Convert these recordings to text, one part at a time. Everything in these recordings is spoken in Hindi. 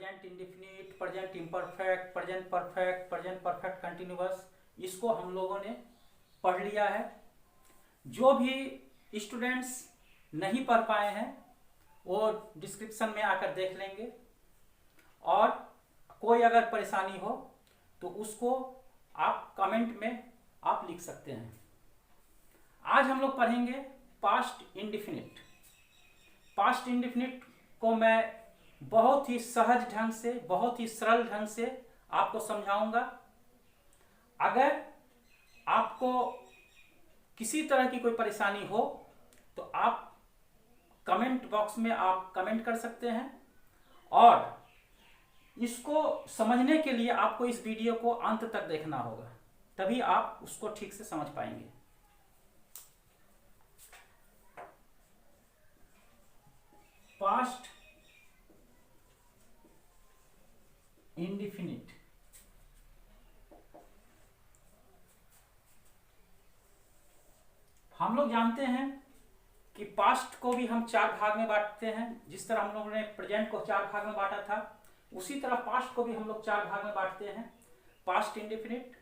Present indefinite, present imperfect, present perfect, present perfect continuous, इसको हम लोगों ने पढ़ लिया है। जो भी स्टूडेंट्स नहीं पढ़ पाए हैं वो डिस्क्रिप्शन में आकर देख लेंगे, और कोई अगर परेशानी हो तो उसको आप कमेंट में आप लिख सकते हैं। आज हम लोग पढ़ेंगे पास्ट इंडेफिनिट। पास्ट इंडेफिनिट को मैं बहुत ही सहज ढंग से, बहुत ही सरल ढंग से आपको समझाऊंगा। अगर आपको किसी तरह की कोई परेशानी हो तो आप कमेंट बॉक्स में आप कमेंट कर सकते हैं, और इसको समझने के लिए आपको इस वीडियो को अंत तक देखना होगा, तभी आप उसको ठीक से समझ पाएंगे। पास्ट इंडेफिनिट, हम लोग जानते हैं कि पास्ट को भी हम 4 भाग में बांटते हैं। जिस तरह हम लोगों ने प्रेजेंट को 4 भाग में बांटा था, उसी तरह पास्ट को भी हम लोग 4 भाग में बांटते हैं। Past indefinite,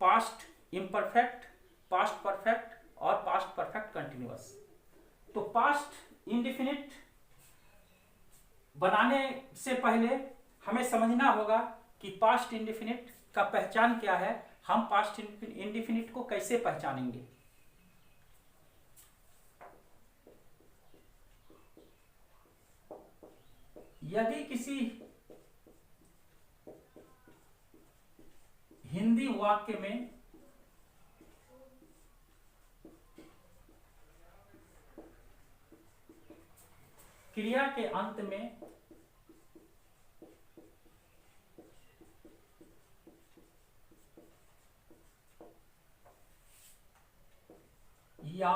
past imperfect, past perfect और पास्ट परफेक्ट कंटिन्यूअस। तो पास्ट इंडेफिनिट बनाने से पहले हमें समझना होगा कि पास्ट इंडेफिनिट का पहचान क्या है, हम पास्ट इंडेफिनिट को कैसे पहचानेंगे। यदि किसी हिंदी वाक्य में क्रिया के अंत में या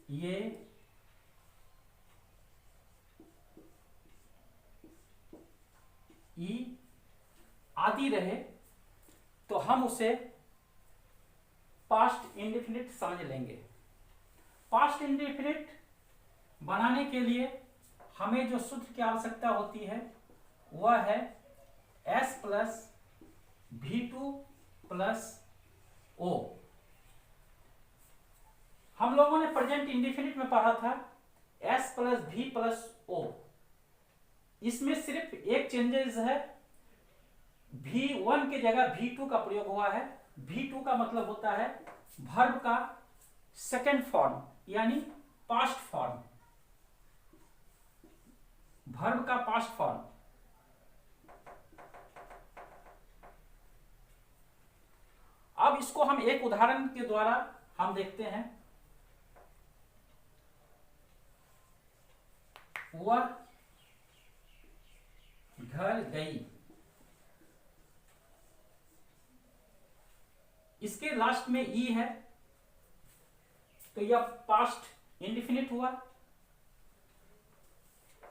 ये, ई आदि रहे तो हम उसे पास्ट इंडेफिनिट समझ लेंगे। पास्ट इंडेफिनिट बनाने के लिए हमें जो सूत्र की आवश्यकता होती है वह है S plus V2 plus O। हम लोगों ने प्रेजेंट इंडेफिनिट में पढ़ा था S plus V plus O। इसमें सिर्फ एक चेंजेस है, V1 की जगह V2 का प्रयोग हुआ है। V2 का मतलब होता है वर्ब का सेकेंड फॉर्म, यानी पास्ट फॉर्म, वर्ब का पास्ट फॉर्म। अब इसको हम एक उदाहरण के द्वारा हम देखते हैं। वह घर गई, इसके लास्ट में ई है तो यह पास्ट इंडेफिनिट हुआ।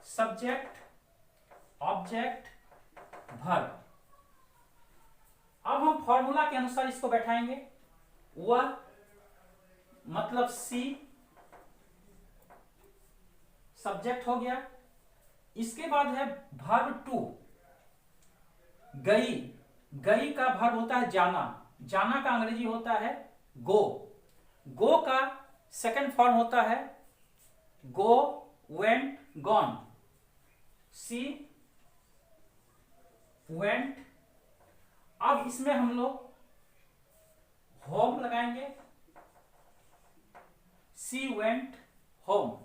Subject, object, verb. अब हम फॉर्मूला के अनुसार इसको बैठाएंगे। वह मतलब सी सब्जेक्ट हो गया। इसके बाद है वर्ब टू, गई। गई का वर्ब होता है जाना, जाना का अंग्रेजी होता है गो। गो का सेकंड फॉर्म होता है गो, वेंट, गॉन। She went. अब इसमें हम लोग होम लगाएंगे, सी वेंट होम।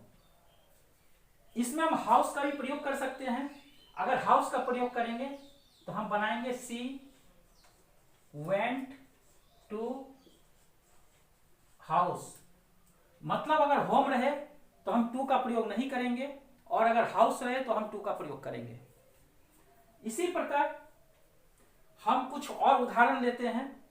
इसमें हम हाउस का भी प्रयोग कर सकते हैं। अगर हाउस का प्रयोग करेंगे तो हम बनाएंगे सी वेंट टू हाउस। मतलब अगर होम रहे तो हम टू का प्रयोग नहीं करेंगे, और अगर हाउस रहे तो हम टू का प्रयोग करेंगे। इसी प्रकार हम कुछ और उदाहरण लेते हैं।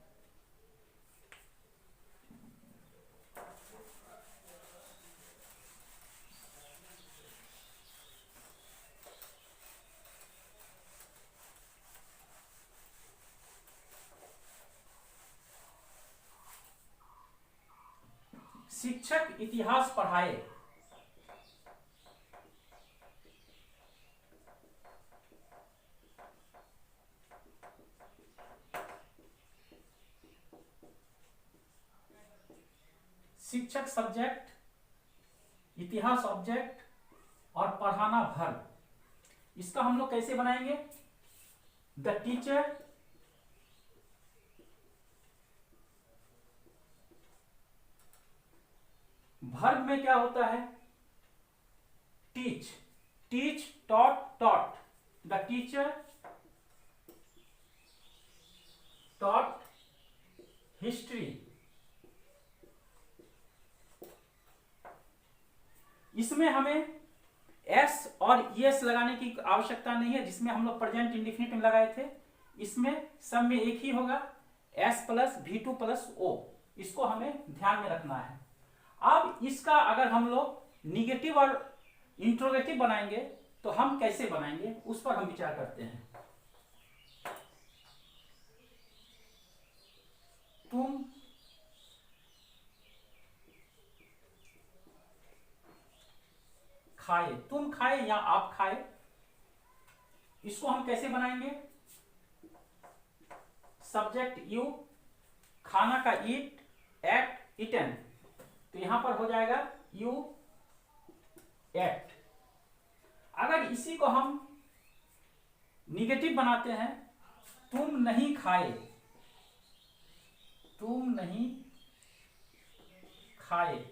शिक्षक इतिहास पढ़ाए। शिक्षक सब्जेक्ट, इतिहास ऑब्जेक्ट और पढ़ाना वर्ब। इसका हम लोग कैसे बनाएंगे? द टीचर वर्ब में क्या होता है? Teach, teach, taught, taught. The teacher taught history. इसमें हमें एस और एस लगाने की आवश्यकता नहीं है, जिसमें हम लोग प्रेजेंट इंडेफिनिट में लगाए थे। इसमें सब में एक ही होगा, S plus V2 plus O. इसको हमें ध्यान में रखना है। अब इसका अगर हम लोग निगेटिव और इंट्रोगेटिव बनाएंगे तो हम कैसे बनाएंगे, उस पर हम विचार करते हैं। तुम खाए, तुम खाए या आप खाए, इसको हम कैसे बनाएंगे? सब्जेक्ट यू, खाना का ईट, एट, इटन। तो यहां पर हो जाएगा यू एट। अगर इसी को हम निगेटिव बनाते हैं, तुम नहीं खाए, तुम नहीं खाए।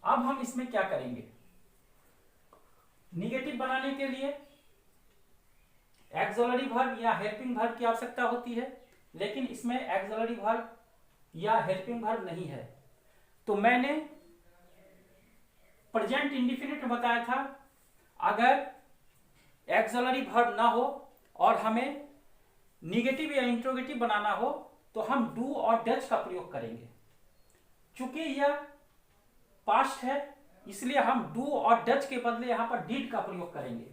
अब हम इसमें क्या करेंगे? निगेटिव बनाने के लिए एक्सिलरी वर्ब या हेल्पिंग वर्ब की आवश्यकता होती है, लेकिन इसमें एक्सिलरी वर्ब या हेल्पिंग वर्ब नहीं है। तो मैंने प्रेजेंट इंडेफिनिट में बताया था, अगर एक्सिलरी वर्ब ना हो और हमें निगेटिव या इंट्रोगेटिव बनाना हो तो हम डू और डज का प्रयोग करेंगे। चूंकि यह पास्ट है, इसलिए हम डू और डज के बदले यहां पर डिड का प्रयोग करेंगे।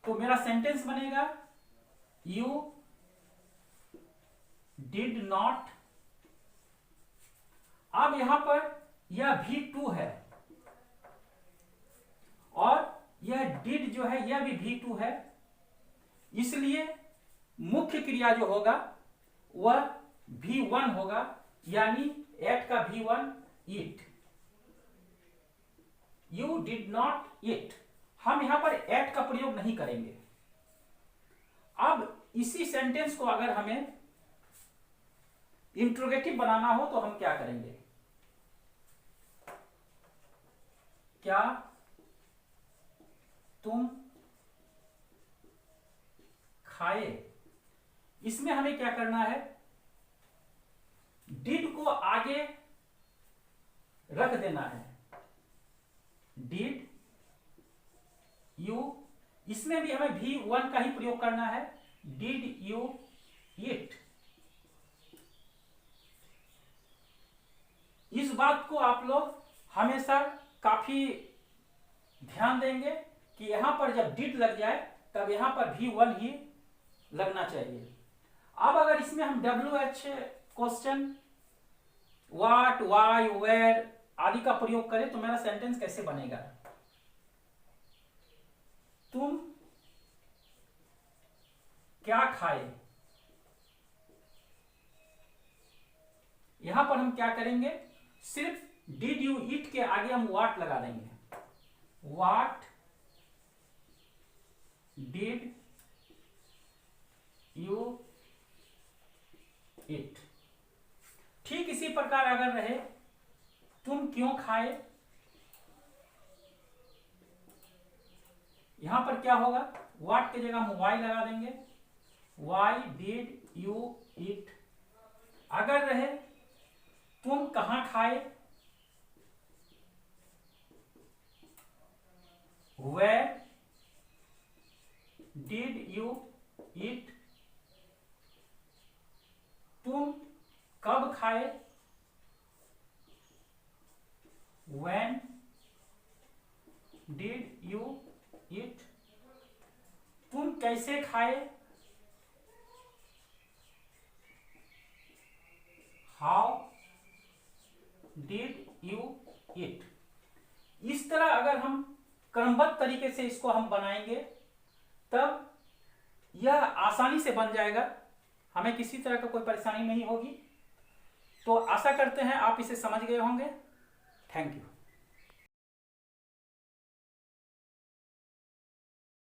तो मेरा सेंटेंस बनेगा, यू डिड नॉट। अब यहां पर यह V2 है और यह डिड जो है यह भी V2 है, इसलिए मुख्य क्रिया जो होगा वह V1 होगा, यानी एट का V1 eat. You did not eat. हम यहां पर एट का प्रयोग नहीं करेंगे। अब इसी सेंटेंस को अगर हमें इंट्रोगेटिव बनाना हो तो हम क्या करेंगे? क्या तुम खाए? इसमें हमें क्या करना है? डिड को आगे रख देना है, डिड यू। इसमें भी हमें V1 का ही प्रयोग करना है, डिड यू ईट। इस बात को आप लोग हमेशा काफी ध्यान देंगे कि यहां पर जब डिड लग जाए तब यहां पर V1 ही लगना चाहिए। अब अगर इसमें हम WH question, what, why, where आदि का प्रयोग करें तो मेरा सेंटेंस कैसे बनेगा? तुम क्या खाए? यहां पर हम क्या करेंगे? सिर्फ डिड यू ईट के आगे हम व्हाट लगा देंगे, व्हाट डिड यू ईट। ठीक इसी प्रकार अगर रहे, तुम क्यों खाए, यहां पर क्या होगा? व्हाट की जगह हम वाई लगा देंगे, वाई डिड यू ईट। अगर रहे तुम कहां खाए, वेयर डिड यू ईट। तुम कब खाए, when did you eat। तुम कैसे खाए, how डिड यू इट। इस तरह अगर हम क्रमबद्ध तरीके से इसको हम बनाएंगे तब यह आसानी से बन जाएगा, हमें किसी तरह का कोई परेशानी नहीं होगी। तो आशा करते हैं आप इसे समझ गए होंगे। Thank you.